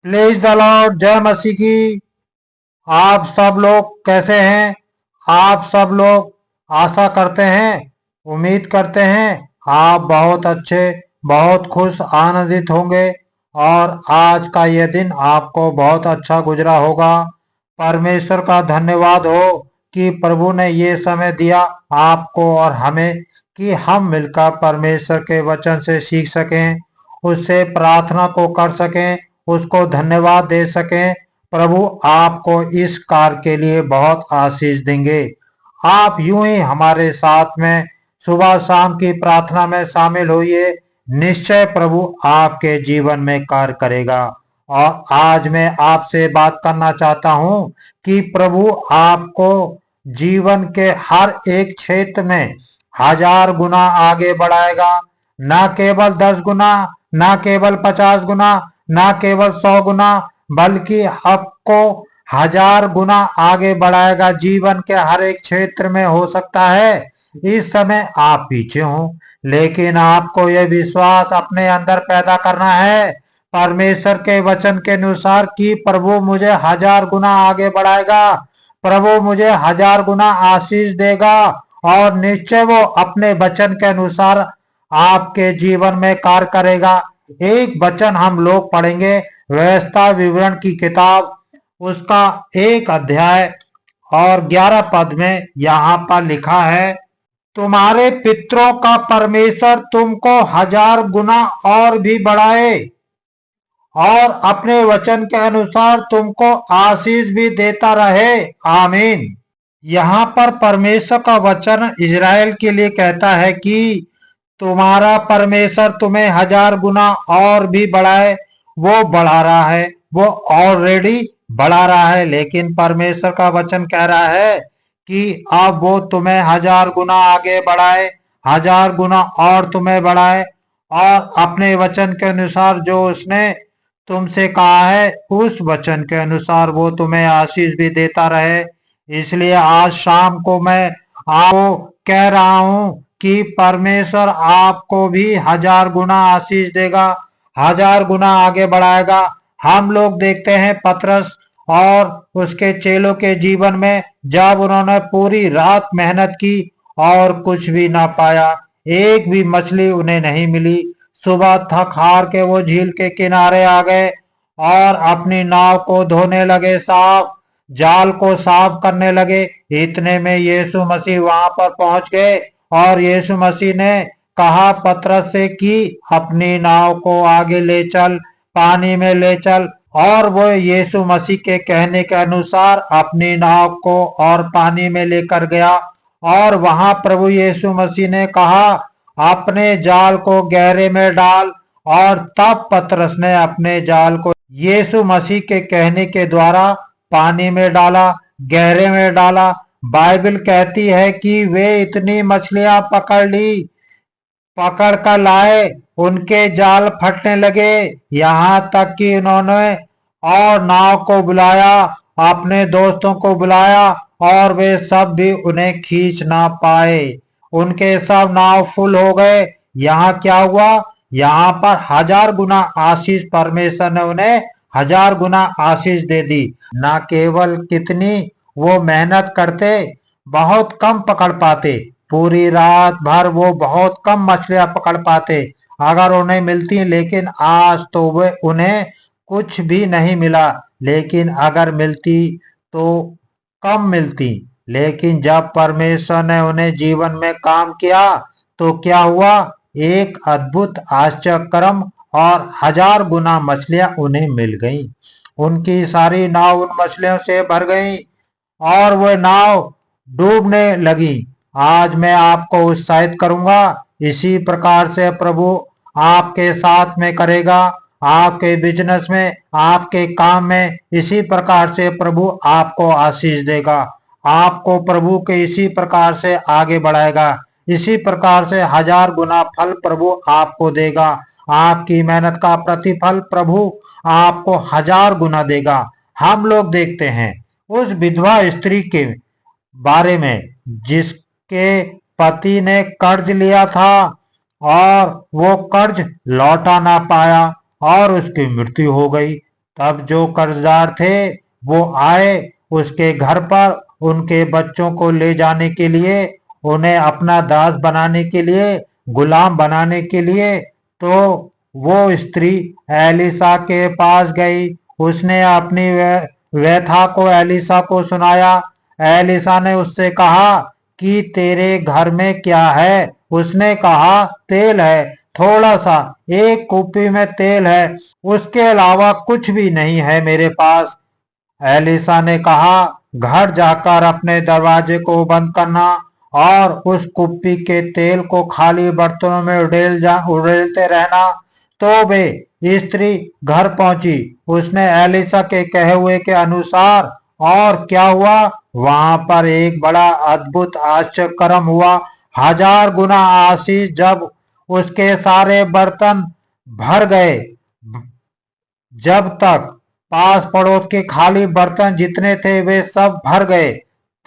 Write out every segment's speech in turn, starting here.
Please the Lord, जय मसीह की। आप सब लोग कैसे हैं? आप सब लोग आशा करते हैं, उम्मीद करते हैं आप बहुत अच्छे, बहुत खुश, आनंदित होंगे और आज का यह दिन आपको बहुत अच्छा गुजरा होगा। परमेश्वर का धन्यवाद हो कि प्रभु ने ये समय दिया आपको और हमें कि हम मिलकर परमेश्वर के वचन से सीख सकें, उससे प्रार्थना को कर सकें, उसको धन्यवाद दे सकें। प्रभु आपको इस कार्य के लिए बहुत आशीष देंगे। आप यूं ही हमारे साथ में सुबह शाम की प्रार्थना में शामिल होइए, निश्चय प्रभु आपके जीवन में कार्य करेगा। और आज मैं आपसे बात करना चाहता हूं कि प्रभु आपको जीवन के हर एक क्षेत्र में 1000 गुना आगे बढ़ाएगा। न केवल 10 गुना, न केवल 50 गुना, न केवल 100 गुना, बल्कि आपको 1000 गुना आगे बढ़ाएगा। जीवन के हर एक क्षेत्र में हो सकता है इस समय आप पीछे हो, लेकिन आपको यह विश्वास अपने अंदर पैदा करना है परमेश्वर के वचन के अनुसार कि प्रभु मुझे 1000 गुना आगे बढ़ाएगा, प्रभु मुझे 1000 गुना आशीष देगा और निश्चय वो अपने वचन के अनुसार आपके जीवन में कार्य करेगा। एक वचन हम लोग पढ़ेंगे, व्यवस्था विवरण की किताब, उसका 1 अध्याय और 11 पद में यहाँ पर लिखा है, तुम्हारे पितरों का परमेश्वर तुमको 1000 गुना और भी बढ़ाए और अपने वचन के अनुसार तुमको आशीष भी देता रहे। आमीन। यहाँ पर परमेश्वर का वचन इज़राइल के लिए कहता है कि तुम्हारा परमेश्वर तुम्हें 1000 गुना और भी बढ़ाए। वो बढ़ा रहा है, वो ऑलरेडी बढ़ा रहा है, लेकिन परमेश्वर का वचन कह रहा है कि अब वो तुम्हें 1000 गुना आगे बढ़ाए, 1000 गुना और तुम्हें बढ़ाए और अपने वचन के अनुसार जो उसने तुमसे कहा है उस वचन के अनुसार वो तुम्हें आशीष भी देता रहे। इसलिए आज शाम को मैं आपको कह रहा हूं कि परमेश्वर आपको भी 1000 गुना आशीष देगा, 1000 गुना आगे बढ़ाएगा। हम लोग देखते हैं पतरस और उसके चेलों के जीवन में जब उन्होंने पूरी रात मेहनत की और कुछ भी ना पाया, एक भी मछली उन्हें नहीं मिली। सुबह थक हार के वो झील के किनारे आ गए और अपनी नाव को धोने लगे, साफ जाल को साफ करने लगे। इतने में यीशु मसीह वहां पर पहुंच गए और यीशु मसीह ने कहा पतरस से कि अपनी नाव को आगे ले चल, पानी में ले चल। और वो यीशु मसीह के कहने के अनुसार अपनी नाव को और पानी में लेकर गया और वहां प्रभु यीशु मसीह ने कहा अपने जाल को गहरे में डाल। और तब पतरस ने अपने जाल को यीशु मसीह के कहने के द्वारा पानी में डाला, गहरे में डाला। बाइबल कहती है कि वे इतनी मछलियां पकड़ ली, पकड़ कर लाए, उनके जाल फटने लगे, यहाँ तक कि उन्होंने और नाव को बुलाया, अपने दोस्तों को बुलाया और वे सब भी उन्हें खींच ना पाए। उनके सब नाव फुल हो गए। यहाँ क्या हुआ? यहाँ पर 1000 गुना आशीष, परमेश्वर ने उन्हें 1000 गुना आशीष दे दी। ना केवल कितनी वो मेहनत करते, बहुत कम पकड़ पाते, पूरी रात भर वो बहुत कम मछलियां पकड़ पाते अगर उन्हें मिलती, लेकिन आज तो वे उन्हें कुछ भी नहीं मिला। लेकिन अगर मिलती तो कम मिलती, लेकिन जब परमेश्वर ने उन्हें जीवन में काम किया तो क्या हुआ? एक अद्भुत आश्चर्य कर्म और 1000 गुना मछलियां उन्हें मिल गईं। उनकी सारी नाव उन मछलियों से भर गई और वह नाव डूबने लगी। आज मैं आपको उत्साहित करूंगा, इसी प्रकार से प्रभु आपके साथ में करेगा, आपके बिजनेस में, आपके काम में इसी प्रकार से प्रभु आपको आशीष देगा। आपको प्रभु के इसी प्रकार से आगे बढ़ाएगा, इसी प्रकार से 1000 गुना फल प्रभु आपको देगा। आपकी मेहनत का प्रतिफल प्रभु आपको 1000 गुना देगा। हम लोग देखते हैं उस विधवा स्त्री के बारे में जिसके पति ने कर्ज लिया था और वो कर्ज लौटा ना पाया और उसकी मृत्यु हो गई। तब जो कर्जदार थे वो आए उसके घर पर उनके बच्चों को ले जाने के लिए, उन्हें अपना दास बनाने के लिए, गुलाम बनाने के लिए। तो वो स्त्री एलिसा के पास गई, उसने अपनी व्यथा को एलिसा को सुनाया। एलिसा ने उससे कहा कि तेरे घर में क्या है? उसने कहा तेल है, थोड़ा सा, एक कुप्पी में तेल है, उसके अलावा कुछ भी नहीं है मेरे पास। एलिसा ने कहा घर जाकर अपने दरवाजे को बंद करना और उस कुप्पी के तेल को खाली बर्तनों में उड़ेलते रहना। तो वे स्त्री घर पहुंची, उसने एलिसा के कहे हुए के अनुसार, और क्या हुआ? वहां पर एक बड़ा अद्भुत आश्चर्यकर्म हुआ। 1000 गुना आशीष जब उसके सारे बर्तन भर गए, जब तक पास पड़ोस के खाली बर्तन जितने थे वे सब भर गए,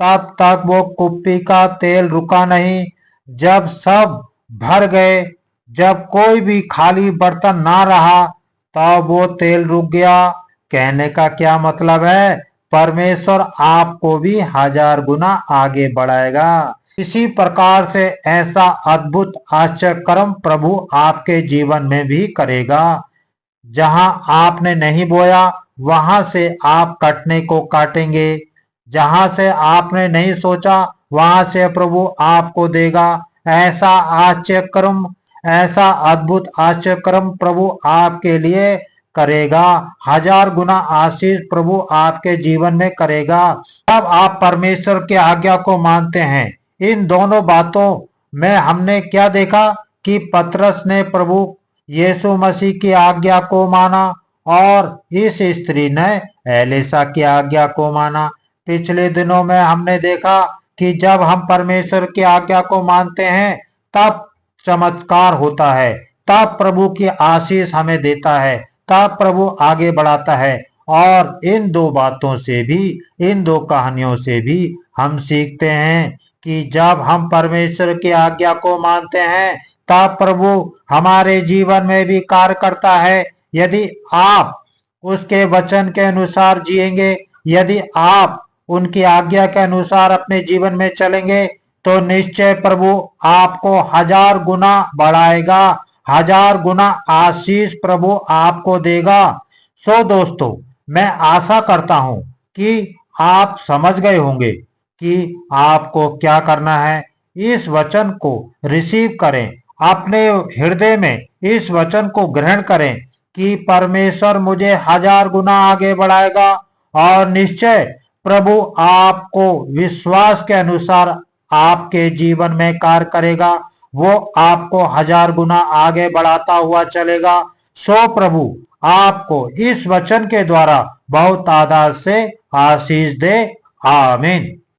तब तक वो कुप्पी का तेल रुका नहीं। जब सब भर गए, जब कोई भी खाली बर्तन ना रहा, तब वो तेल रुक गया। कहने का क्या मतलब है? परमेश्वर आपको भी 1000 गुना आगे बढ़ाएगा। इसी प्रकार से ऐसा अद्भुत आश्चर्यकर्म प्रभु आपके जीवन में भी करेगा। जहां आपने नहीं बोया वहां से आप कटने को काटेंगे। जहां से आपने नहीं सोचा वहां से प्रभु आपको देगा। ऐसा आश्चर्यक्रम, ऐसा अद्भुत आश्चर्यक्रम प्रभु आपके लिए करेगा। 1000 गुना आशीष प्रभु आपके जीवन में करेगा। अब आप परमेश्वर की आज्ञा को मानते हैं। इन दोनों बातों में हमने क्या देखा कि पतरस ने प्रभु यीशु मसीह की आज्ञा को माना और इस स्त्री ने एलिसा की आज्ञा को माना। पिछले दिनों में हमने देखा कि जब हम परमेश्वर की आज्ञा को मानते हैं तब चमत्कार होता है, तब प्रभु की आशीष हमें देता है, तब प्रभु आगे बढ़ाता है। और इन दो बातों से भी, इन दो कहानियों से भी हम सीखते हैं कि जब हम परमेश्वर की आज्ञा को मानते हैं तब प्रभु हमारे जीवन में भी कार्य करता है। यदि आप उसके वचन के अनुसार जिएंगे, यदि आप उनकी आज्ञा के अनुसार अपने जीवन में चलेंगे, तो निश्चय प्रभु आपको 1000 गुना बढ़ाएगा, 1000 गुना आशीष प्रभु आपको देगा। सो दोस्तों, मैं आशा करता हूं कि आप समझ गए होंगे कि आपको क्या करना है। इस वचन को रिसीव करें, अपने हृदय में इस वचन को ग्रहण करें कि परमेश्वर मुझे 1000 गुना आगे बढ़ाएगा और निश्चय प्रभु आपको विश्वास के अनुसार आपके जीवन में कार्य करेगा। वो आपको 1000 गुना आगे बढ़ाता हुआ चलेगा। सो प्रभु आपको इस वचन के द्वारा बहुत आदर से आशीष दे। आमीन।